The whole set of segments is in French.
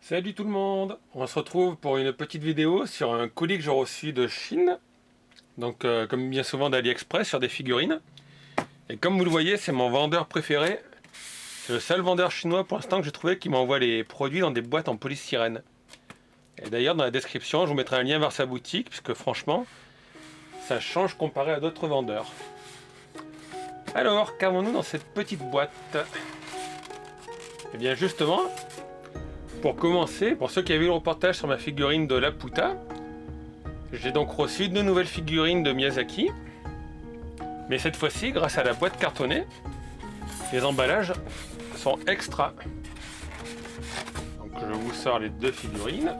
Salut tout le monde. On se retrouve pour une petite vidéo sur un colis que j'ai reçu de Chine. Donc comme bien souvent d'AliExpress sur des figurines. Et comme vous le voyez, c'est mon vendeur préféré. C'est le seul vendeur chinois pour l'instant que j'ai trouvé qui m'envoie les produits dans des boîtes en polystyrène. Et d'ailleurs dans la description, je vous mettrai un lien vers sa boutique puisque franchement, ça change comparé à d'autres vendeurs. Alors, qu'avons-nous dans cette petite boîte? Eh bien justement, pour commencer, pour ceux qui avaient vu le reportage sur ma figurine de Laputa, j'ai donc reçu deux nouvelles figurines de Miyazaki. Mais cette fois-ci, grâce à la boîte cartonnée, les emballages sont extra. Donc je vous sors les deux figurines.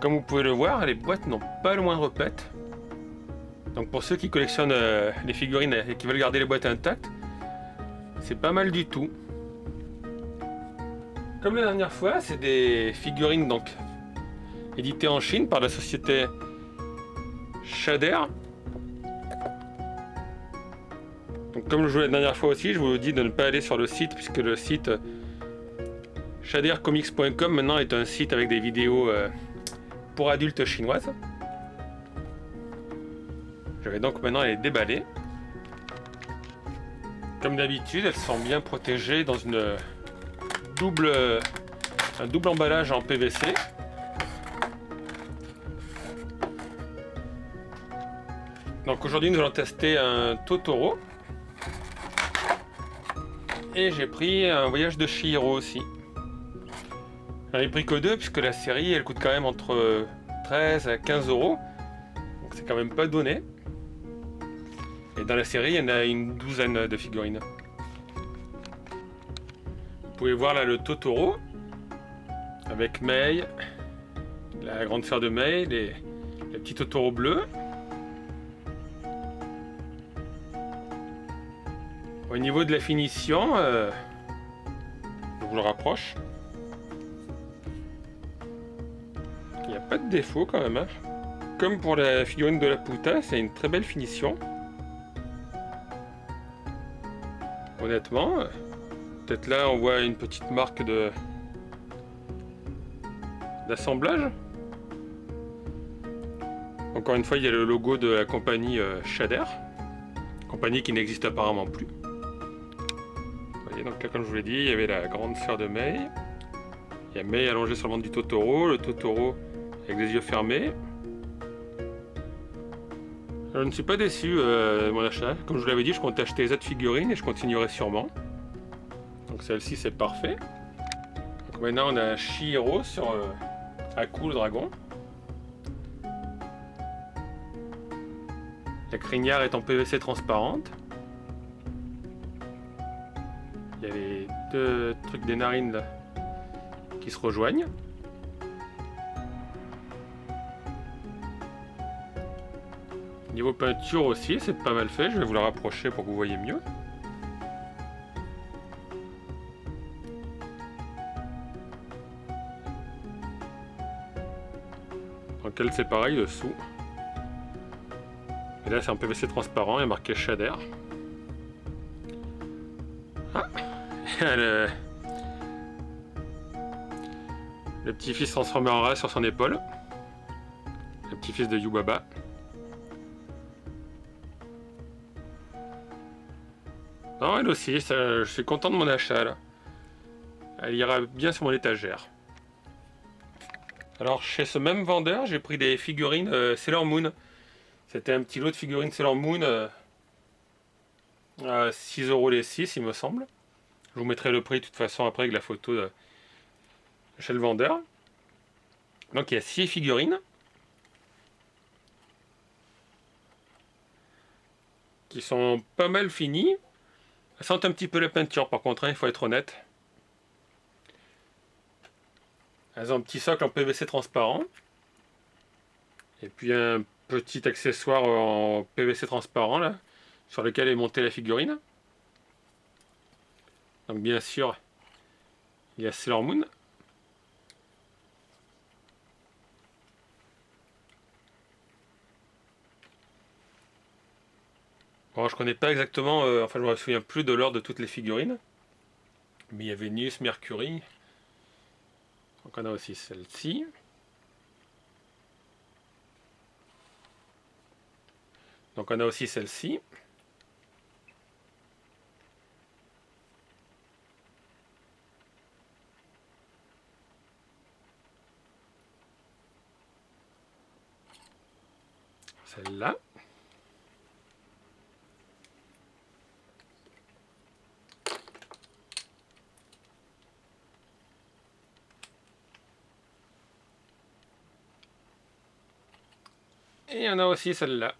Comme vous pouvez le voir, les boîtes n'ont pas le moindre pet. Donc pour ceux qui collectionnent les figurines et qui veulent garder les boîtes intactes, c'est pas mal du tout. Comme la dernière fois, c'est des figurines donc éditées en Chine par la société Shader. Donc comme je vous l'ai dit la dernière fois aussi, je vous dis de ne pas aller sur le site puisque le site shadercomics.com maintenant est un site avec des vidéos pour adultes chinoises. Je vais donc maintenant les déballer. Comme d'habitude, elles sont bien protégées dans un double emballage en PVC. Donc aujourd'hui nous allons tester un Totoro. Et j'ai pris un voyage de Chihiro aussi. J'en ai pris que deux puisque la série elle coûte quand même entre 13 à 15 euros. Donc c'est quand même pas donné. Et dans la série il y en a une douzaine de figurines. Vous pouvez voir là le Totoro. Avec Mei. La grande sœur de Mei. Les petits Totoro bleus. Au niveau de la finition, je vous le rapproche. Il n'y a pas de défaut quand même. Hein. Comme pour la figurine de Laputa, c'est une très belle finition. Honnêtement, peut-être là on voit une petite marque d'assemblage. Encore une fois, il y a le logo de la compagnie Shader, compagnie qui n'existe apparemment plus. Donc là, comme je vous l'ai dit, il y avait la grande sœur de Mei. Il y a Mei allongée sur le ventre du Totoro, le Totoro avec les yeux fermés. Je ne suis pas déçu de mon achat. Comme je vous l'avais dit, je comptais acheter les autres figurines et je continuerai sûrement. Donc celle-ci, c'est parfait. Donc maintenant, on a Chihiro sur Aku le dragon. La crinière est en PVC transparente. Il y a les deux trucs des narines là qui se rejoignent. Niveau peinture aussi, c'est pas mal fait. Je vais vous la rapprocher pour que vous voyez mieux. Donc elle c'est pareil dessous. Et là c'est en PVC transparent, il y a marqué Shader. Ah. Le petit-fils transformé en rat sur son épaule. Le petit-fils de Yubaba. Non, elle aussi, ça, je suis content de mon achat là. Elle ira bien sur mon étagère. Alors chez ce même vendeur, j'ai pris des figurines Sailor Moon. C'était un petit lot de figurines Sailor Moon à 6 euros les 6 il me semble. Je vous mettrai le prix de toute façon après avec la photo chez le vendeur. Donc il y a 6 figurines qui sont pas mal finies. Elles sentent un petit peu la peinture par contre, hein, il faut être honnête. Elles ont un petit socle en PVC transparent. Et puis un petit accessoire en PVC transparent là, sur lequel est montée la figurine. Donc bien sûr, il y a Sailor Moon. Bon, je connais pas exactement, enfin je me souviens plus de l'ordre de toutes les figurines. Mais il y a Vénus, Mercury. Donc on a aussi celle-ci. Donc on a aussi celle-ci. Celle-là. Et on a aussi celle-là.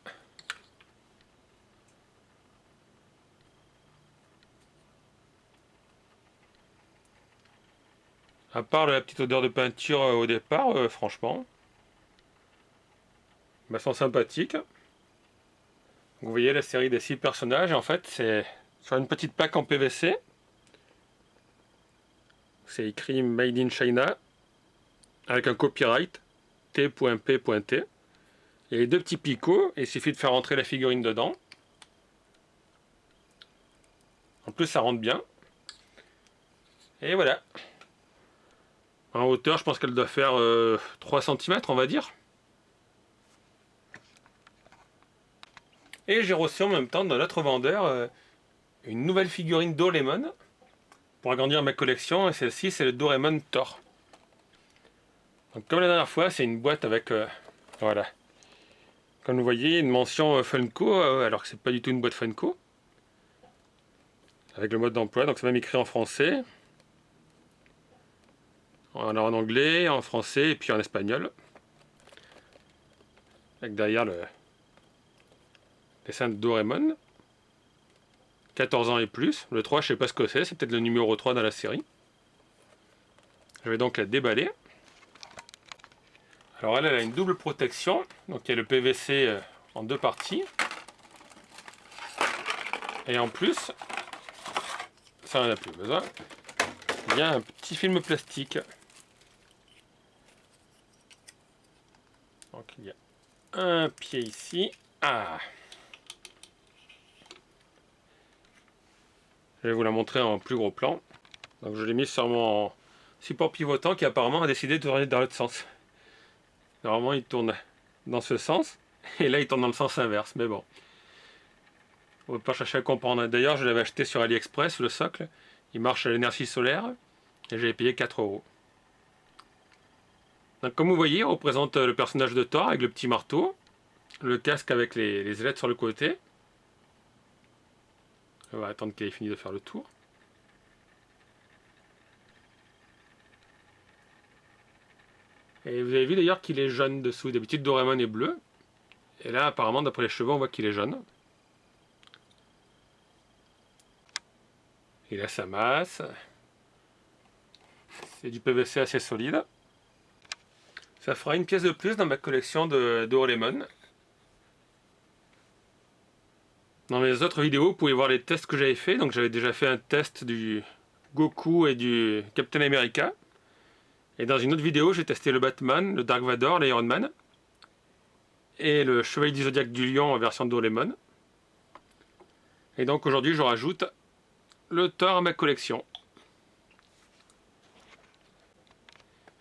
À part la petite odeur de peinture au départ, franchement, elles sont sympathiques. Vous voyez la série des 6 personnages, en fait, c'est sur une petite plaque en PVC. C'est écrit Made in China, avec un copyright T.P.T. Il y a les 2 petits picots, et il suffit de faire rentrer la figurine dedans. En plus, ça rentre bien. Et voilà. En hauteur, je pense qu'elle doit faire 3 cm, on va dire. Et j'ai reçu en même temps de notre vendeur une nouvelle figurine Doraemon pour agrandir ma collection. Et celle-ci, c'est le Doraemon Thor. Donc, comme la dernière fois, c'est une boîte avec... voilà. Comme vous voyez, une mention Funko, alors que c'est pas du tout une boîte Funko. Avec le mode d'emploi, donc c'est même écrit en français. En anglais, en français et puis en espagnol. Avec derrière le dessin de Doraemon. 14 ans et plus. Le 3, je sais pas ce que c'est peut-être le numéro 3 dans la série. Je vais donc la déballer. Alors elle a une double protection. Donc il y a le PVC en 2 parties. Et en plus, ça on n'a plus besoin, il y a un petit film plastique. Donc il y a un pied ici. Ah! Je vais vous la montrer en plus gros plan. Donc je l'ai mis sur mon support pivotant qui apparemment a décidé de tourner dans l'autre sens. Normalement il tourne dans ce sens et là il tourne dans le sens inverse, mais bon. On ne va pas chercher à comprendre. D'ailleurs je l'avais acheté sur AliExpress, le socle. Il marche à l'énergie solaire et j'avais payé 4 €. Donc comme vous voyez, on représente le personnage de Thor avec le petit marteau, le casque avec les ailettes sur le côté. On va attendre qu'il ait fini de faire le tour. Et vous avez vu d'ailleurs qu'il est jaune dessous. D'habitude Doraemon est bleu. Et là apparemment d'après les cheveux on voit qu'il est jaune. Il a sa masse. C'est du PVC assez solide. Ça fera une pièce de plus dans ma collection de Doraemon. Dans mes autres vidéos, vous pouvez voir les tests que j'avais fait. Donc j'avais déjà fait un test du Goku et du Captain America. Et dans une autre vidéo, j'ai testé le Batman, le Dark Vador, l'Iron Man. Et le Chevalier du Zodiaque du Lion en version Doraemon. Et donc aujourd'hui, je rajoute le Thor à ma collection.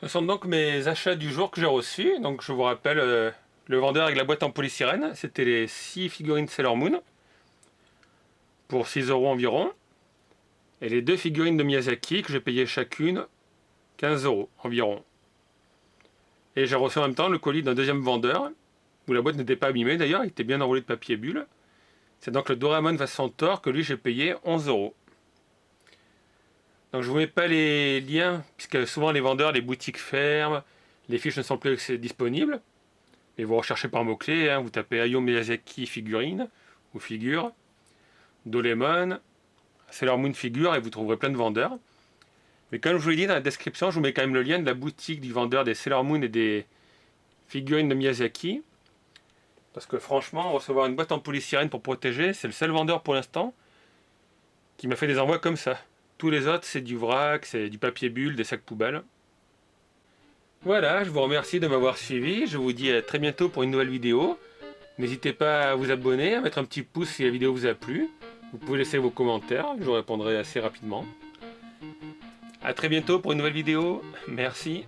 Ce sont donc mes achats du jour que j'ai reçus. Donc je vous rappelle, le vendeur avec la boîte en polystyrène, c'était les 6 figurines Sailor Moon. Pour 6 € environ. Et les 2 figurines de Miyazaki que j'ai payé chacune 15 € environ. Et j'ai reçu en même temps le colis d'un deuxième vendeur, où la boîte n'était pas abîmée d'ailleurs, il était bien enroulé de papier bulle. C'est donc le Doraemon façon Thor que lui j'ai payé 11 €. Donc je vous mets pas les liens, puisque souvent les vendeurs, les boutiques ferment, les fiches ne sont plus disponibles. Et vous recherchez par mots-clés, hein, vous tapez Hayao Miyazaki figurine, ou figure, Doraemon, Sailor Moon figure, et vous trouverez plein de vendeurs. Mais comme je vous l'ai dit dans la description, je vous mets quand même le lien de la boutique du vendeur des Sailor Moon et des figurines de Miyazaki. Parce que franchement, recevoir une boîte en polystyrène pour protéger, c'est le seul vendeur pour l'instant qui m'a fait des envois comme ça. Tous les autres, c'est du vrac, c'est du papier bulle, des sacs poubelles. Voilà, je vous remercie de m'avoir suivi. Je vous dis à très bientôt pour une nouvelle vidéo. N'hésitez pas à vous abonner, à mettre un petit pouce si la vidéo vous a plu. Vous pouvez laisser vos commentaires, je vous répondrai assez rapidement. A très bientôt pour une nouvelle vidéo. Merci.